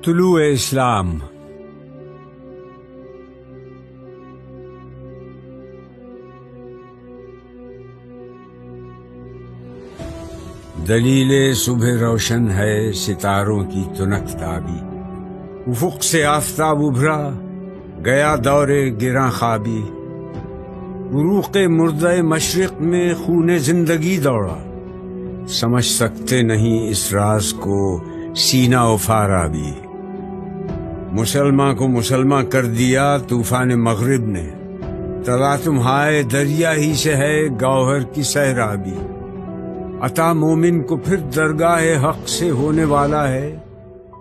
طلوع اسلام۔ دلیل صبح روشن ہے ستاروں کی تنک تابی، افق سے آفتاب ابھرا گیا دور گراں خوابی، عروق مردہ مشرق میں خون زندگی دوڑا، سمجھ سکتے نہیں اس راز کو سینہ و فارابی۔ مسلمان کو مسلمان کر دیا طوفان مغرب نے، تلاطم ہائے دریا ہی سے ہے گوہر کی سیرابی۔ عطا مومن کو پھر درگاہ حق سے ہونے والا ہے،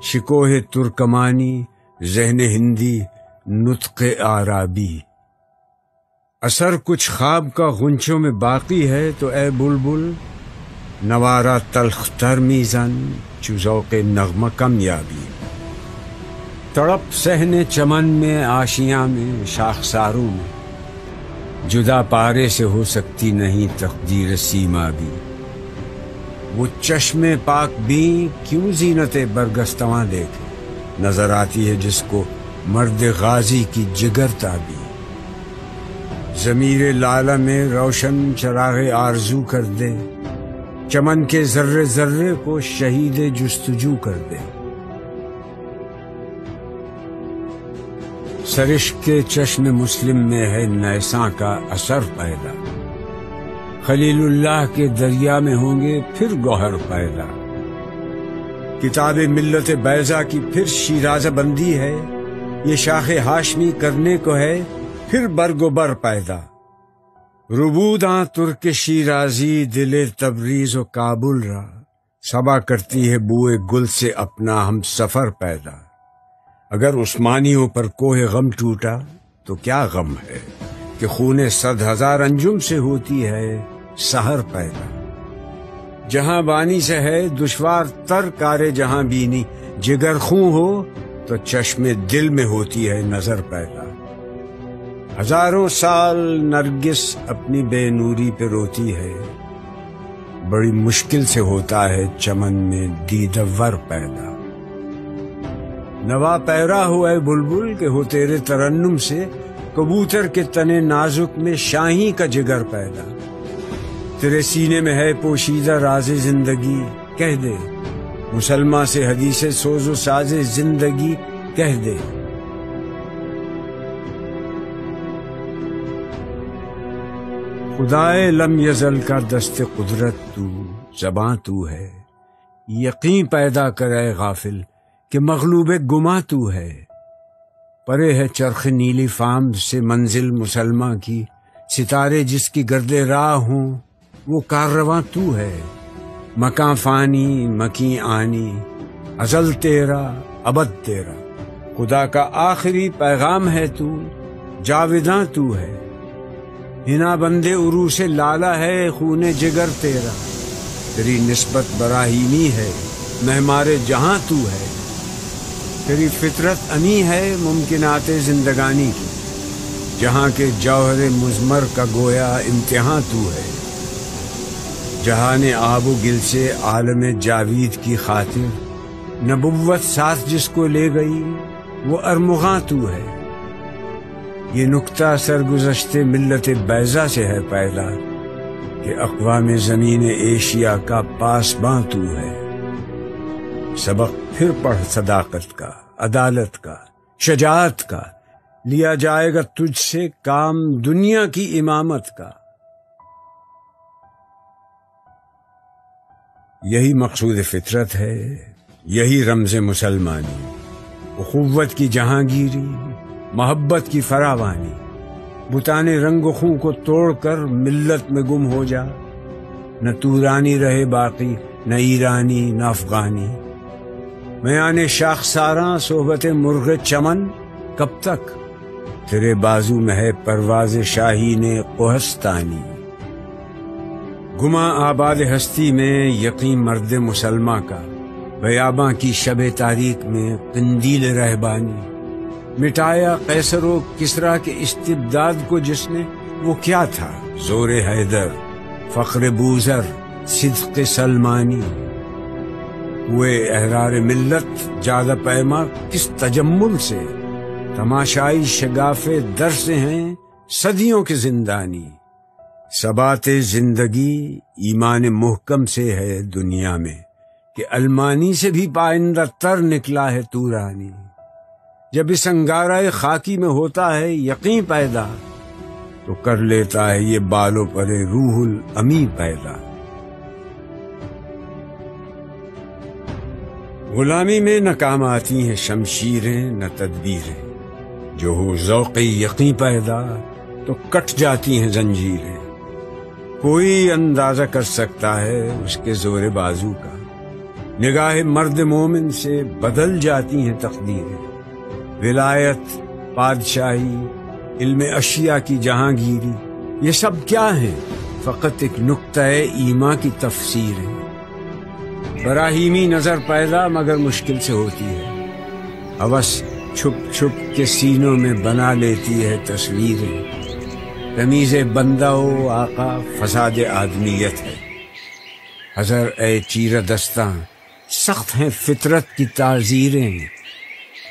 شکوہ ترکمانی ذہن ہندی نطق عربی۔ اثر کچھ خواب کا غنچوں میں باقی ہے تو اے بلبل، نوارہ تلخ تر میزن چو ذوق نغمہ کمیابی۔ تڑپ سہنے چمن میں آشیاں میں شاخساروں میں، جدا پارے سے ہو سکتی نہیں تقدیر سیما بھی۔ وہ چشم پاک بھی کیوں زینت برگستواں دیکھے، نظر آتی ہے جس کو مرد غازی کی جگر تابی۔ ضمیر لالہ میں روشن چراغ آرزو کر دے، چمن کے ذرے ذرے کو شہید جستجو کر دے۔ سرشک کے چشم مسلم میں ہے نیساں کا اثر پیدا، خلیل اللہ کے دریا میں ہوں گے پھر گوہر پیدا۔ کتاب ملت بیضا کی پھر شیرازہ بندی ہے، یہ شاخ ہاشمی کرنے کو ہے پھر برگ و بر پیدا۔ ربوداں ترک شیرازی دل تبریز و کابل را، صبا کرتی ہے بوئے گل سے اپنا ہم سفر پیدا۔ اگر عثمانیوں پر کوہ غم ٹوٹا تو کیا غم ہے کہ خون 100,000 انجم سے ہوتی ہے سحر پیدا۔ جہاں بانی سے ہے دشوار تر کار جہاں بینی، جگر خوں ہو تو چشم دل میں ہوتی ہے نظر پیدا۔ ہزاروں سال نرگس اپنی بے نوری پہ روتی ہے، بڑی مشکل سے ہوتا ہے چمن میں دیدور پیدا۔ نوا پیرا ہو اے بلبل کہ ہو تیرے ترنم سے، کبوتر کے تنے نازک میں شاہی کا جگر پیدا۔ تیرے سینے میں ہے پوشیدہ راز زندگی، کہہ دے مسلمان سے حدیث سوز و ساز زندگی کہہ دے۔ خدائے لم یزل کا دست قدرت تو، زباں تو ہے، یقین پیدا کرے غافل کہ مغلوب گماں تو ہے۔ پرے ہے چرخ نیلی فام سے منزل مسلماں کی، ستارے جس کی گرد راہ ہوں وہ کاررواں تو ہے۔ مکاں فانی مکیں آنی، ازل تیرا ابد تیرا، خدا کا آخری پیغام ہے تو، جاوداں تو ہے۔ ہنا بندے عروس لالہ ہے خون جگر تیرا، تیری نسبت براہیمی ہے مہمار جہاں تو ہے۔ تیری فطرت انی ہے ممکنات زندگانی کی، جہاں کے جوہر مضمر کا گویا امتحان تو ہے۔ جہان آب و گل سے عالم جاوید کی خاطر، نبوت ساتھ جس کو لے گئی وہ ارمغاں تو ہے۔ یہ نکتہ سرگزشت ملت بیضا سے ہے پیدا کہ اقوام زمین ایشیا کا پاسباں تو ہے۔ سبق پھر پڑھ صداقت کا، عدالت کا، شجاعت کا، لیا جائے گا تجھ سے کام دنیا کی امامت کا۔ یہی مقصود فطرت ہے، یہی رمز مسلمانی، اخوت کی جہانگیری، محبت کی فراوانی۔ بتانے رنگ و خوں کو توڑ کر ملت میں گم ہو جا، نہ تورانی رہے باقی، نہ ایرانی نہ افغانی۔ میان شاخ ساراں صحبت مرغ چمن کب تک، تیرے بازو میں ہے پرواز شاہین کوہستانی۔ گماں آباد ہستی میں یقین مرد مسلمہ کا، بیاباں کی شب تاریک میں قندیل رہبانی۔ مٹایا قیصر و کسریٰ کے استبداد کو جس نے، وہ کیا تھا زور حیدر، فخر بوذر، صدق سلمانی۔ ہوئے احرار ملت جادہ پیما کس تجمل سے، تماشائی شگاف در سے ہیں صدیوں کے زندانی۔ ثبات زندگی ایمان محکم سے ہے دنیا میں، کہ المانی سے بھی پائندہ تر نکلا ہے تورانی۔ جب اس انگارہ خاکی میں ہوتا ہے یقین پیدا، تو کر لیتا ہے یہ بالوں پر روح الامی پیدا۔ غلامی میں نہ کام آتی ہیں شمشیریں نہ تدبیریں، جو ہو ذوق یقین پیدا تو کٹ جاتی ہیں زنجیریں۔ کوئی اندازہ کر سکتا ہے اس کے زور بازو کا، نگاہ مرد مومن سے بدل جاتی ہیں تقدیریں۔ ولایت، بادشاہی، علم اشیاء کی جہانگیری، یہ سب کیا ہے؟ فقط ایک نقطہ ایمان کی تفسیر ہے۔ براہیمی نظر پیدا مگر مشکل سے ہوتی ہے، ہوس چھپ چھپ کے سینوں میں بنا لیتی ہے تصویریں۔ تمیز بندہ و آقا فساد آدمیت ہے، حذر اے چیرہ دستاں سخت ہیں فطرت کی تعزیریں۔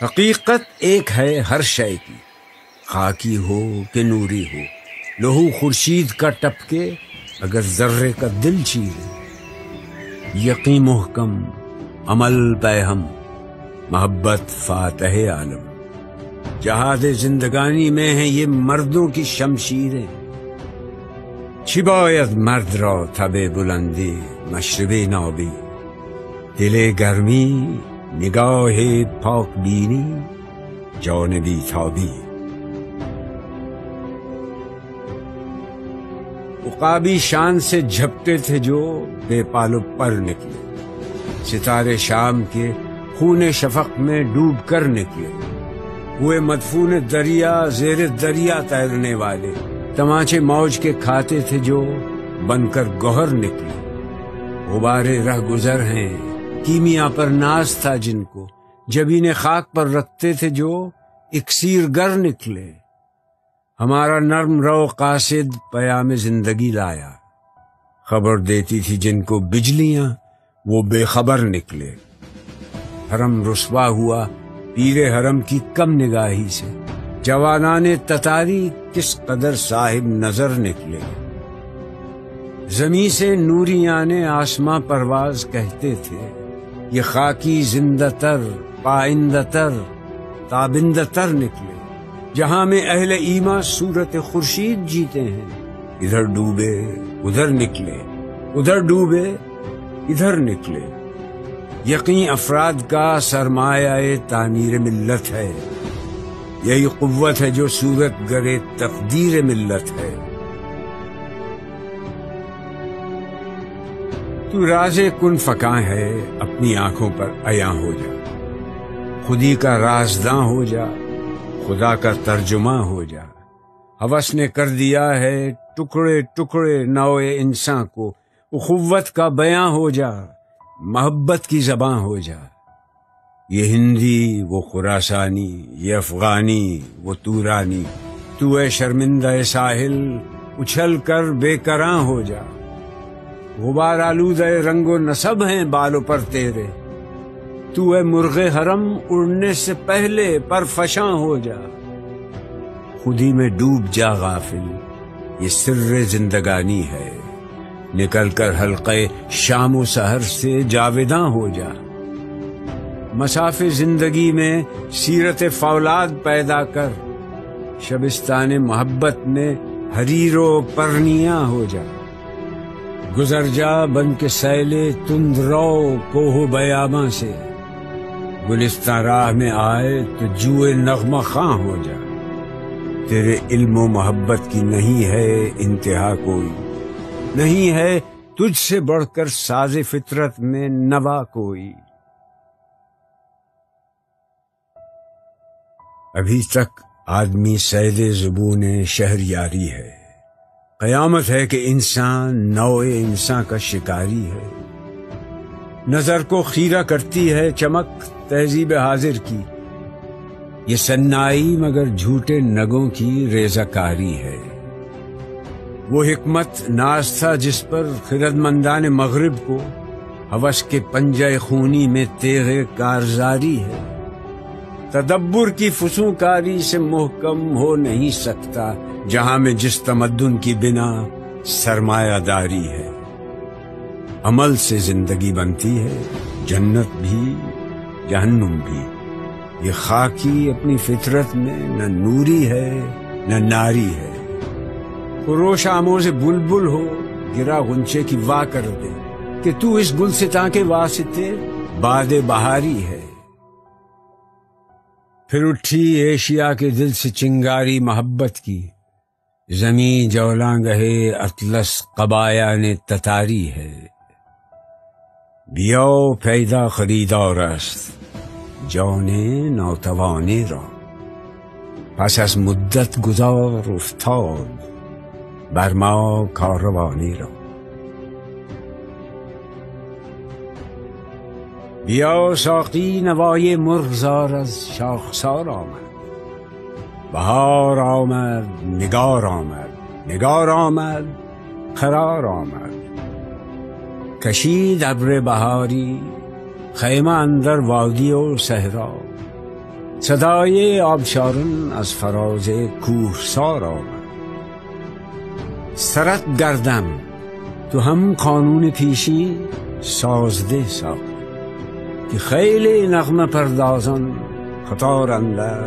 حقیقت ایک ہے ہر شے کی، خاکی ہو کہ نوری ہو، لہو خورشید کا ٹپکے اگر ذرے کا دل چیرے۔ یقین محکم، عمل پیہم، محبت فاتح عالم، جہاد زندگانی میں ہیں یہ مردوں کی شمشیریں۔ چی باید مرد را تب بلندی مشرب نابی، دل گرمی نگاہ پاک بینی جانبی تابی۔ عقابی شان سے جھپٹے تھے جو بے پالو پر نکلے، ستارے شام کے خون شفق میں ڈوب کر نکلے۔ ہوئے مدفون دریا زیر دریا تیرنے والے، تماچے موج کے کھاتے تھے جو بن کر گوہر نکلے۔ غبارے رہ گزر ہیں کیمیا پر ناز تھا جن کو، جبین خاک پر رکھتے تھے جو اکسیر گر نکلے۔ ہمارا نرم رو قاصد پیام زندگی لایا، خبر دیتی تھی جن کو بجلیاں وہ بے خبر نکلے۔ حرم رسوا ہوا پیر حرم کی کم نگاہی سے، جوانان تتاری کس قدر صاحب نظر نکلے۔ زمیں سے نوریان آسماں پرواز کہتے تھے، یہ خاکی زندہ تر پائندہ تر تابندہ تر نکلے۔ جہاں میں اہل ایمان صورت خورشید جیتے ہیں، ادھر ڈوبے ادھر نکلے، ادھر ڈوبے ادھر نکلے۔ یقین افراد کا سرمایہ تعمیر ملت ہے، یہی قوت ہے جو صورت گرے تقدیر ملت ہے۔ تو راز کن فکاں ہے اپنی آنکھوں پر عیاں ہو جا، خودی کا رازداں ہو جا، خدا کا ترجمہ ہو جا۔ ہوس نے کر دیا ہے ٹکڑے ٹکڑے نوع انسان کو، اخوت کا بیاں ہو جا، محبت کی زباں ہو جا۔ یہ ہندی وہ خراسانی، یہ افغانی وہ تورانی، تو اے شرمندہ ساحل اچھل کر بے کراں ہو جا۔ غبار آلودہ رنگ و نسب ہیں بالوں پر تیرے، تو اے مرغ حرم اڑنے سے پہلے پر فشاں ہو جا۔ خودی میں ڈوب جا غافل، یہ سر زندگانی ہے، نکل کر حلقے شام و سحر سے جاویداں ہو جا۔ مساف زندگی میں سیرت فولاد پیدا کر، شبستان محبت میں حریر و پرنیاں ہو جا۔ گزر جا بن کے سیلے تند رو کوہ بیاباں سے، گلستان راہ میں آئے تو جوئے نغمہ خواں ہو جا۔ تیرے علم و محبت کی نہیں ہے انتہا کوئی، نہیں ہے تجھ سے بڑھ کر ساز فطرت میں نوا کوئی۔ ابھی تک آدمی صید زبون شہر یاری ہے، قیامت ہے کہ انسان نوع انسان کا شکاری ہے۔ نظر کو خیرہ کرتی ہے چمک تہذیب حاضر کی، یہ سنائی مگر جھوٹے نگوں کی ریزہ کاری ہے۔ وہ حکمت ناز تھا جس پر خردمندان مغرب کو ہوس کے پنجے خونی میں تیغ کارزاری ہے، تدبر کی فسونکاری سے محکم ہو نہیں سکتا جہاں میں جس تمدن کی بنا سرمایہ داری ہے۔ عمل سے زندگی بنتی ہے، جنت بھی جہنم بھی۔ یہ خاکی اپنی فطرت میں نہ نوری ہے نہ ناری ہے۔ پروش آموز بلبل ہو گرا غنچے کی وا کر دے کہ تو اس گلستاں کے واسطے باد بہاری ہے۔ پھر اٹھی ایشیا کے دل سے چنگاری محبت کی، زمیں جولاں گہے اطلس قبایا نے تتاری ہے۔ بیاو پیدا خریدار است جان ناتوانی را، پس از مدت گذار افتاد بر ما کاروانی را۔ بیا ساقی نوای مرغزار از شاخسار آمد، بهار آمد نگار آمد، نگار آمد قرار آمد، کشید ابر بهاری خیمه اندر وادی و صحرا، صدای آبشاران از فراز کوهسار آمد، سرت گردم تو هم قانون پیشی سازده ساخت، که خیلی نغمه پردازان قطار اندر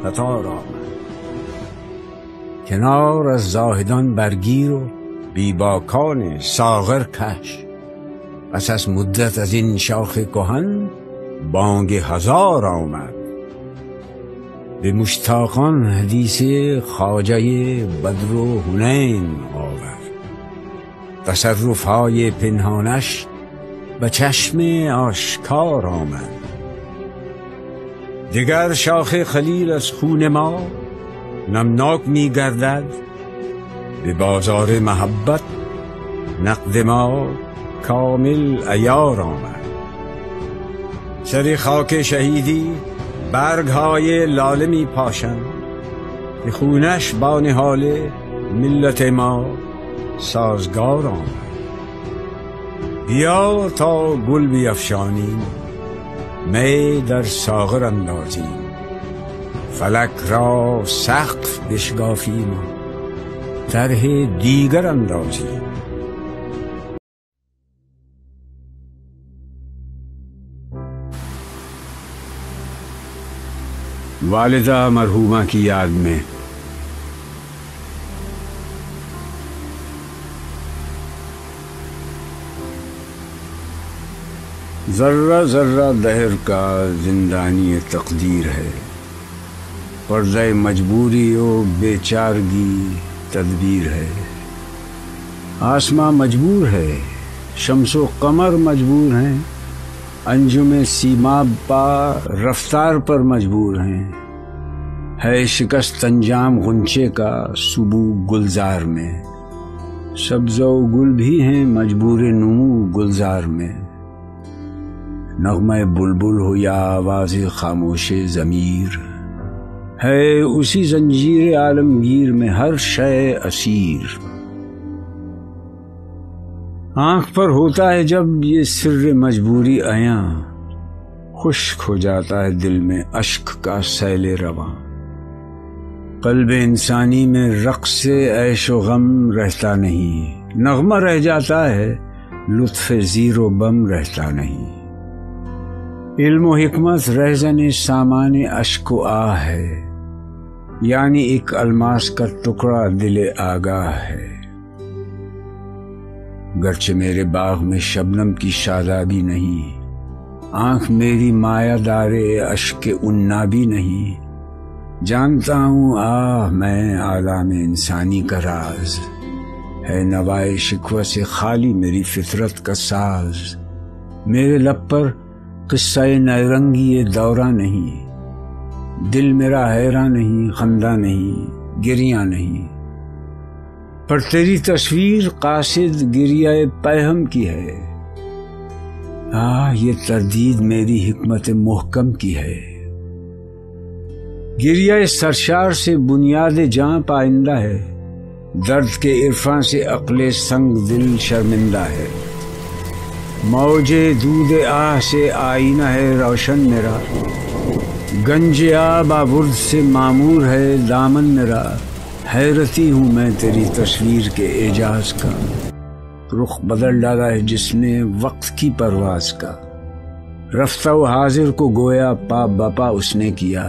قطار آمد، کنار از زاهدان برگیر و بیباکان ساغر کش، پس از مدت از این شاخ کهن بانگ هزار آمد، به مشتاقان حدیث خواجه بدر و حنین آورد، تصرفهای پنهانش به چشم آشکار آمد، دیگر شاخ خلیل از خون ما نمناک می گردد، به بازار محبت نقد ما کامل عیار آمد، سر خاک شهیدی برگهای لاله می پاشند، به خونش با نهال ملت ما سازگار آمد، بیا تا گل بیفشانیم می در ساغر اندازیم، فلک را سقف بشکافیم و طرح دیگر اندازیم. والدہ مرحومہ کی یاد میں ذرہ ذرہ دہر کا زندانی تقدیر ہے، پردہ مجبوری و بیچارگی تدبیر ہے، آسماں مجبور ہے، شمس و قمر مجبور ہیں، انجم سیماب پا رفتار پر مجبور ہیں، ہے شکست انجام غنچے کا صبح گلزار میں، سبز و گل بھی ہیں مجبور نمو گلزار میں، نغمہ بلبل ہو یا آواز خاموش ضمیر، ہے اسی زنجیر عالمگیر میں ہر شے اسیر، آنکھ پر ہوتا ہے جب یہ سر مجبوری عیاں، خشک ہو جاتا ہے دل میں اشک کا سیل رواں، قلب انسانی میں رقص عیش و غم رہتا نہیں، نغمہ رہ جاتا ہے لطف زیر و بم رہتا نہیں، علم و حکمت رہزن سامان اشک و آہ ہے، یعنی ایک الماس کا ٹکڑا دل آگاہ ہے، گرچہ میرے باغ میں شبنم کی شادابی نہیں، آنکھ میری مایہ دار اشک عنابی نہیں، جانتا ہوں آہ میں عالم انسانی کا راز، ہے نوائے شکوہ سے خالی میری فطرت کا ساز، میرے لب پر قصہ نیرنگی یہ دورہ نہیں، دل میرا حیران نہیں، خندہ نہیں، گریاں نہیں، پر تیری تصویر قاصد گریہ پیہم کی ہے، یہ تردید میری حکمت محکم کی ہے، گریہ سرشار سے بنیاد جاں پائندہ ہے، درد کے عرفاں سے عقل سنگ دل شرمندہ ہے، موجے دودھ آہ سے آئینہ ہے روشن میرا، گنج آب آورد سے معمور ہے دامن میرا، حیرتی ہوں میں تیری تصویر کے اعجاز کا، رخ بدل ڈالا ہے جس نے وقت کی پرواز کا، رفتہ و حاضر کو گویا پا بپا اس نے کیا،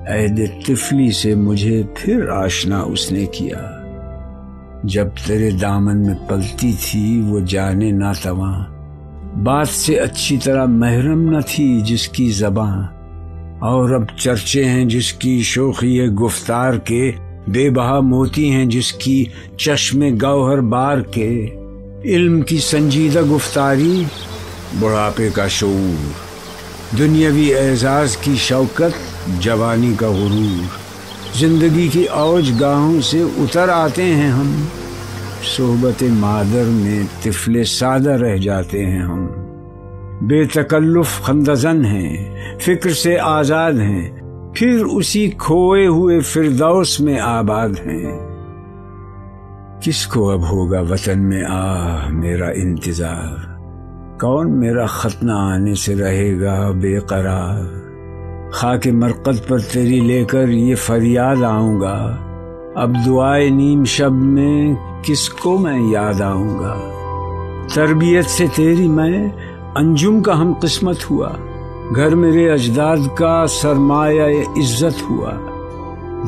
عہد طفلی سے مجھے پھر آشنا اس نے کیا، جب تیرے دامن میں پلتی تھی وہ جانے ناتواں، بات سے اچھی طرح محرم نہ تھی جس کی زباں، اور اب چرچے ہیں جس کی شوخی گفتار کے، بے بہا موتی ہیں جس کی چشم گوہر بار کے، علم کی سنجیدہ گفتاری، بڑھاپے کا شعور، دنیاوی اعزاز کی شوکت، جوانی کا غرور، زندگی کی اوج گاہوں سے اتر آتے ہیں ہم، صحبت مادر میں طفل سادہ رہ جاتے ہیں ہم، بے تکلف خندزن ہیں، فکر سے آزاد ہیں، پھر اسی کھوئے ہوئے فردوس میں آباد ہیں، کس کو اب ہوگا وطن میں میرا انتظار، کون میرا خط نہ آنے سے رہے گا بے قرار، خاک مرقد پر تیری لے کر یہ فریاد آؤں گا، اب دعائے نیم شب میں کس کو میں یاد آؤں گا، تربیت سے تیری میں انجم کا ہم قسمت ہوا، گھر میرے اجداد کا سرمایہ عزت ہوا،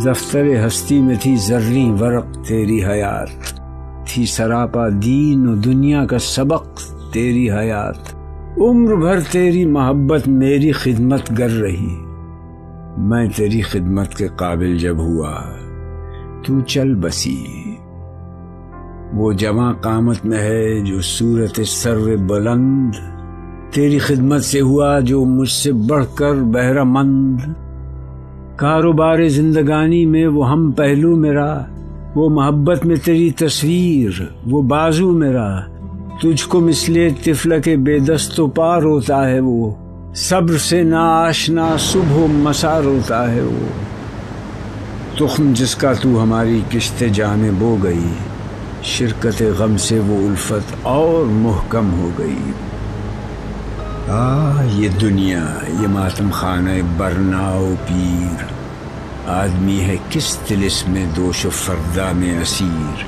دفتر ہستی میں تھی زریں ورق تیری حیات، تھی سراپا دین و دنیا کا سبق تیری حیات، عمر بھر تیری محبت میری خدمت گر رہی، میں تیری خدمت کے قابل جب ہوا تو چل بسی، وہ جواں قامت میں ہے جو صورت سرو بلند، تیری خدمت سے ہوا جو مجھ سے بڑھ کر بہرہ مند، کاروبار زندگانی میں وہ ہم پہلو میرا، وہ محبت میں تیری تصویر، وہ بازو میرا، تجھ کو مثل طفل کے بے دست و پا روتا ہے وہ، صبر سے نا آشنا صبح و مسا روتا ہے وہ، تخم جس کا تو ہماری کشت جان بو گئی، شرکت غم سے وہ الفت اور محکم ہو گئی، یہ دنیا یہ ماتم خانہ برنا و پیر، آدمی ہے کس طلسم میں دوش و فردا میں اسیر،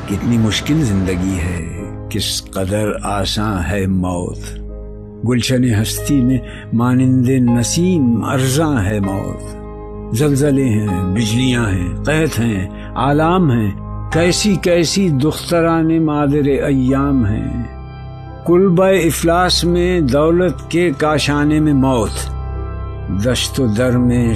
کتنی مشکل زندگی ہے کس قدر آساں ہے موت، گلشن ہستی میں مانند نسیم ارزاں ہے موت، زلزلے ہیں بجلیاں ہیں قحط ہیں آلام ہیں، کیسی کیسی دختران مادر ایام ہیں، کلبہ افلاس میں دولت کے کاشانے میں موت، دشت و در میں